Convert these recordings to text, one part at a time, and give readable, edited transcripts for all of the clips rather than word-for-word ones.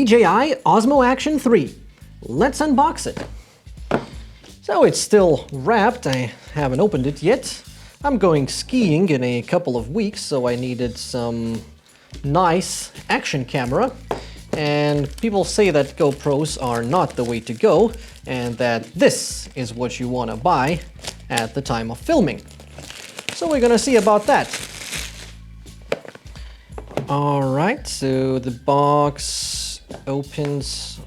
DJI Osmo Action 3. Let's unbox it. So it's still wrapped, I haven't opened it yet. I'm going skiing in a couple of weeks, so I needed some nice action camera. And people say that GoPros are not the way to go, and that this is what you want to buy at the time of filming. So we're gonna see about that. Alright, so the box opens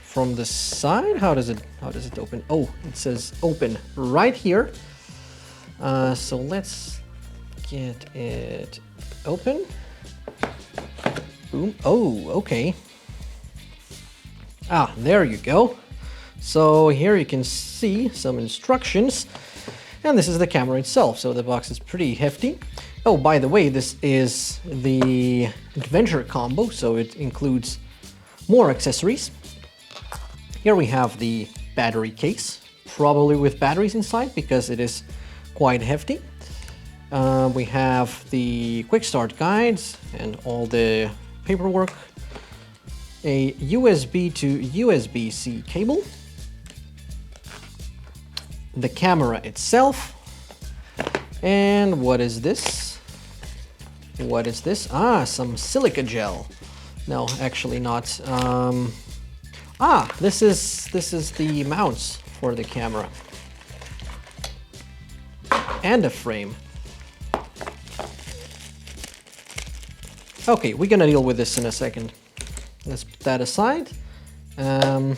from the side. How does it open? Oh, it says open right here. So let's get it open. Boom. Oh, okay. Ah, there you go. So here you can see some instructions, and this is the camera itself. So the box is pretty hefty. Oh, by the way, this is the adventure combo, so it includes more accessories. Here we have the battery case, probably with batteries inside because it is quite hefty. We have the quick start guides and all the paperwork, a USB to USB-C cable, the camera itself, and what is this? What is this? Ah, some silica gel. No, actually not. This is the mounts for the camera and a frame. Okay, we're gonna deal with this in a second. Let's put that aside. And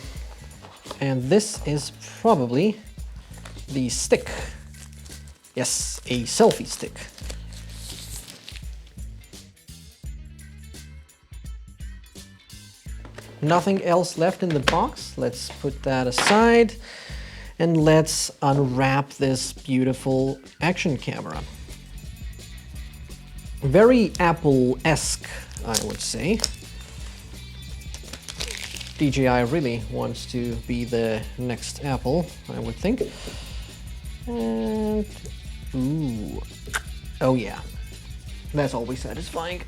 this is probably the stick. Yes, a selfie stick. Nothing else left in the box. Let's put that aside and let's unwrap this beautiful action camera. Very Apple-esque, I would say. DJI really wants to be the next Apple, I would think. And ooh, oh yeah, that's always satisfying.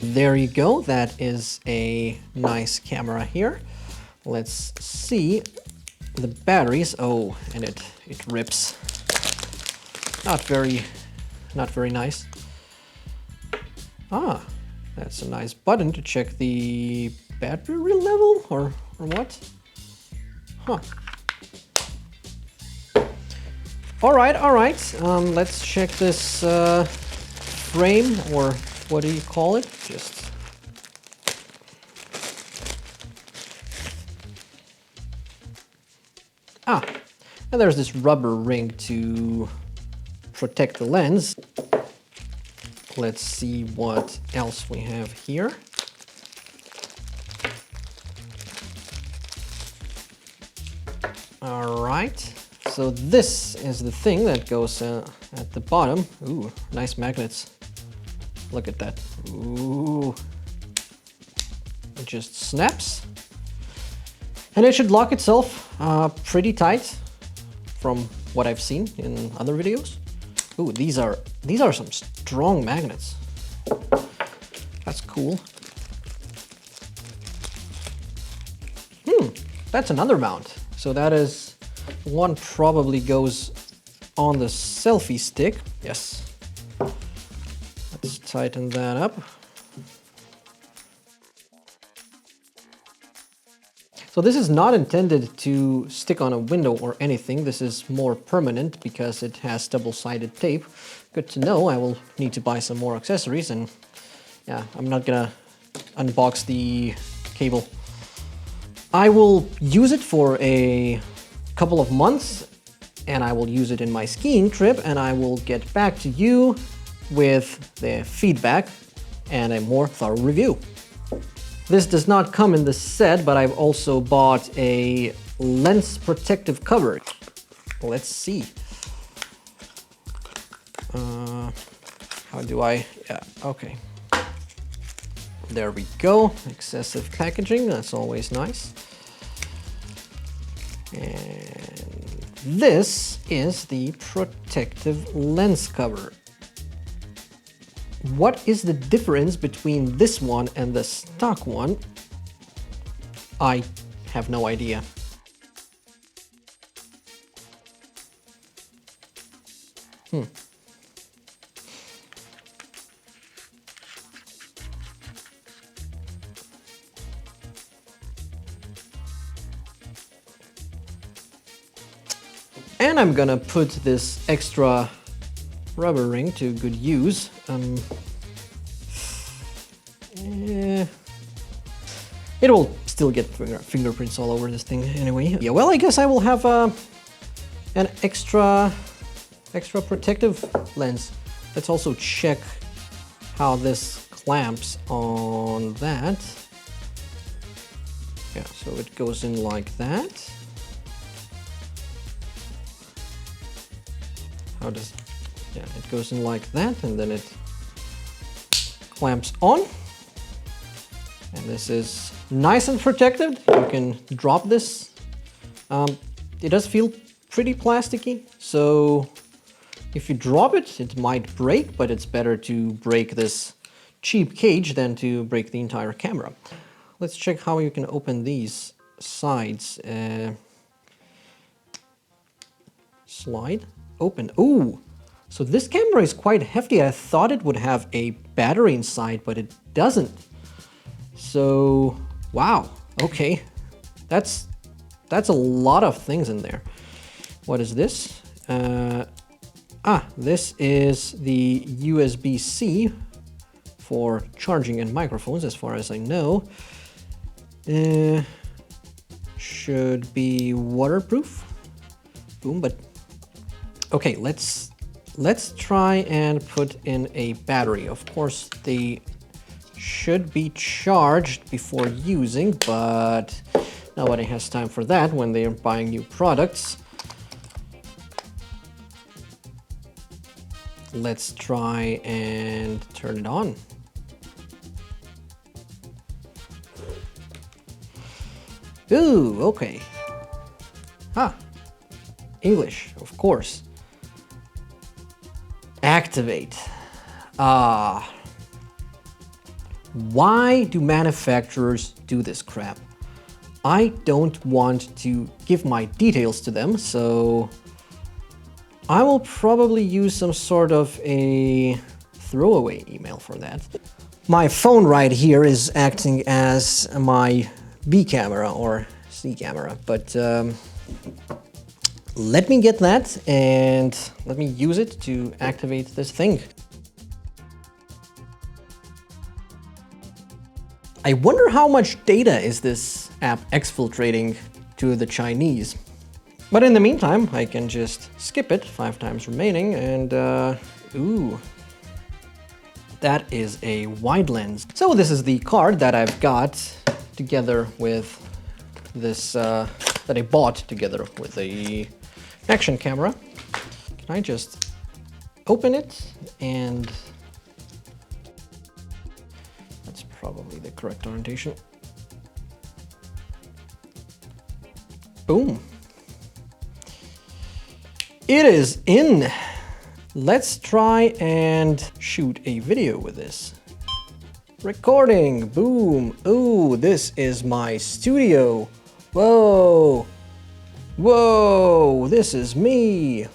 There you go, that is a nice camera here. Let's see the batteries. Oh, and it rips. Not very nice. Ah, that's a nice button to check the battery level or what? Huh. All right. Let's check this frame, or what do you call it? Just and there's this rubber ring to protect the lens. Let's see what else we have here. All right, so this is the thing that goes at the bottom. Ooh, nice magnets. Look at that. Ooh. It just snaps. And it should lock itself pretty tight from what I've seen in other videos. Ooh, these are some strong magnets. That's cool. That's another mount. So that is one, probably goes on the selfie stick. Yes. Let's tighten that up. So this is not intended to stick on a window or anything. This is more permanent because it has double-sided tape. Good to know. I will need to buy some more accessories, and yeah, I'm not gonna unbox the cable. I will use it for a couple of months, and I will use it in my skiing trip, and I will get back to you with the feedback and a more thorough review. This does not come in the set, but I've also bought a lens protective cover. Let's see. How do I? Yeah, okay. There we go. Excessive packaging, that's always nice. And this is the protective lens cover. What is the difference between this one and the stock one? I have no idea. And I'm gonna put this extra rubber ring to good use. It will still get fingerprints all over this thing anyway. Yeah, well, I guess I will have an extra protective lens. Let's also check how this clamps on that. Yeah, so it goes in like that. Yeah, it goes in like that, and then it clamps on. And this is nice and protected. You can drop this. It does feel pretty plasticky, so if you drop it, it might break, but it's better to break this cheap cage than to break the entire camera. Let's check how you can open these sides. Slide. Open. Ooh, so this camera is quite hefty. I thought it would have a battery inside, but it doesn't. So, wow, okay. That's a lot of things in there. What is this? This is the USB-C for charging and microphones, as far as I know. Should be waterproof. Boom, but okay, let's try and put in a battery. Of course, they should be charged before using, but nobody has time for that when they're buying new products. Let's try and turn it on. Ooh, okay. English, of course. Activate. Why do manufacturers do this crap? I don't want to give my details to them, so I will probably use some sort of a throwaway email for that. My phone right here is acting as my B camera or C camera, but let me get that and let me use it to activate this thing. I wonder how much data is this app exfiltrating to the Chinese. But in the meantime, I can just skip it 5 times remaining and ooh, that is a wide lens. So this is the card that I've got together with this, that I bought together with the Action camera. Can I just open it? And that's probably the correct orientation. Boom. It is in. Let's try and shoot a video with this. Recording, boom. Ooh, this is my studio. Whoa. Whoa, this is me.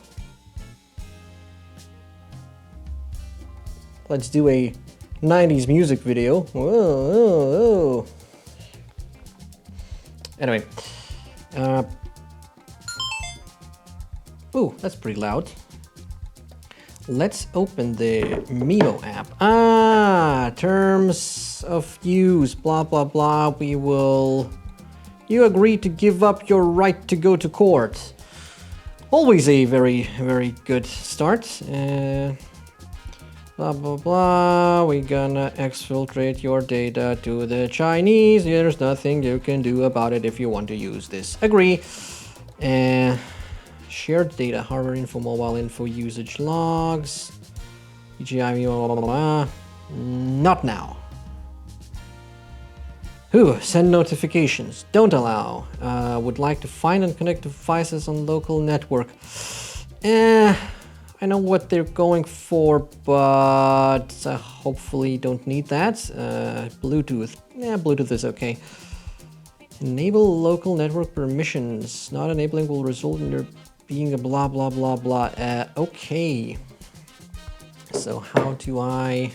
Let's do a 90s music video. Whoa, whoa, whoa. Anyway. Ooh, that's pretty loud. Let's open the Mio app. Terms of use, blah, blah, blah. You agree to give up your right to go to court. Always a very, very good start. Blah, blah, blah. We're gonna exfiltrate your data to the Chinese. There's nothing you can do about it if you want to use this. Agree. Shared data, hardware info, mobile info, usage logs. DJI, blah, blah, blah. Not now. Ooh, send notifications. Don't allow. Would like to find and connect devices on local network. I I know what they're going for, but hopefully don't need that. Bluetooth. Yeah, Bluetooth is okay. Enable local network permissions. Not enabling will result in there being a blah, blah, blah, blah. Okay. So how do I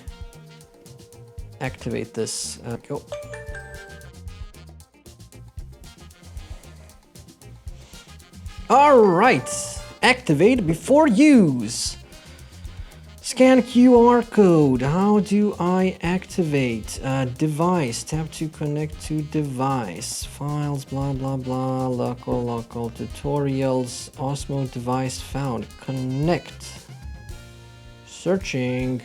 activate this? Go. All right. Activate before use. Scan QR code. How do I activate? Device. Tap to connect to device. Files, blah, blah, blah. Local tutorials. Osmo device found. Connect. Searching.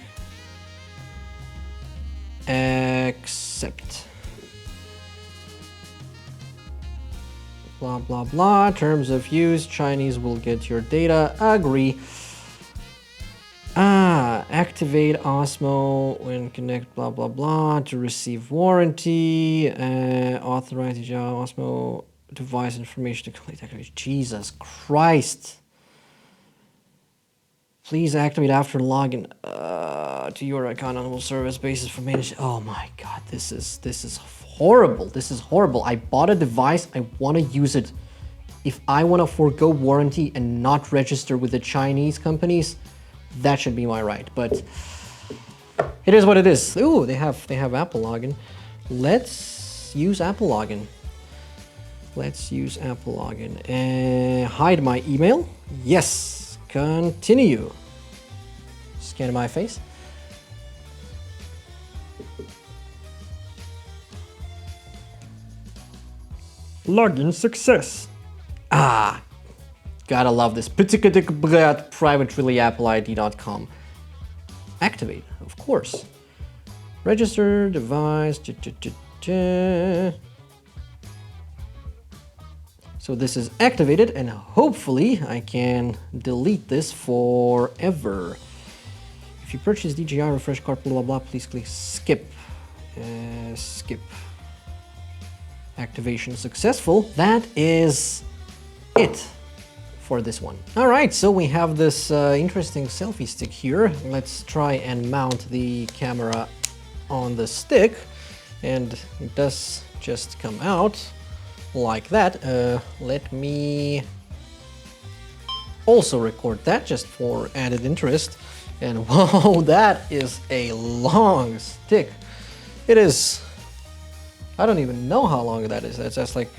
Accept. Blah, blah, blah. Terms of use. Chinese will get your data. Agree. Activate Osmo when connect blah, blah, blah to receive warranty. Authorize DJI Osmo device information to complete activation. Jesus Christ. Please activate after login to your account on a service basis for managed. Oh my God, this is horrible. This is horrible. I bought a device. I want to use it. If I want to forego warranty and not register with the Chinese companies, that should be my right. But it is what it is. Ooh, they have Apple login. Let's use Apple login. Let's use Apple login. Hide my email. Yes. Continue. Scan my face. Login success. Gotta love this. privatereallyapple.id.com. Activate, of course. Register device. So this is activated, and hopefully I can delete this forever. If you purchase DJI refresh cart, blah, blah, blah, please click skip. Skip. Activation successful. That is it for this one. All right, so we have this interesting selfie stick here. Let's try and mount the camera on the stick, and it does just come out like that. Let me also record that just for added interest. And whoa, that is a long stick. It is, I don't even know how long that is. That's like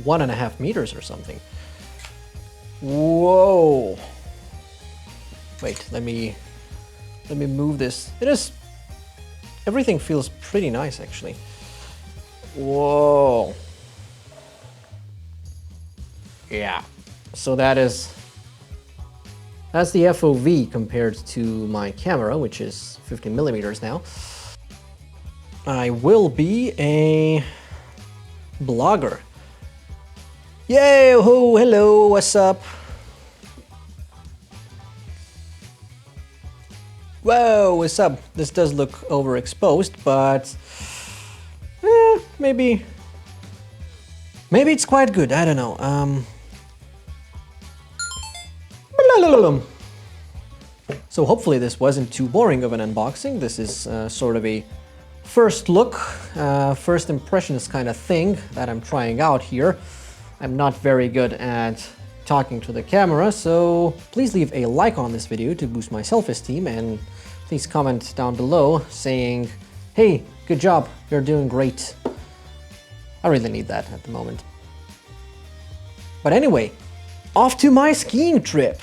1.5 meters or something. Whoa. Wait, let me move this. It is, everything feels pretty nice actually. Whoa. Yeah. So that's the FOV compared to my camera, which is 15 millimeters now. I will be a blogger. Yay! Oh, hello, what's up? Whoa, what's up? This does look overexposed, but maybe it's quite good. I don't know. So hopefully this wasn't too boring of an unboxing. This is sort of a first look, first impressions kind of thing that I'm trying out here. I'm not very good at talking to the camera, so please leave a like on this video to boost my self-esteem, and please comment down below saying, hey, good job, you're doing great. I really need that at the moment. But anyway, off to my skiing trip.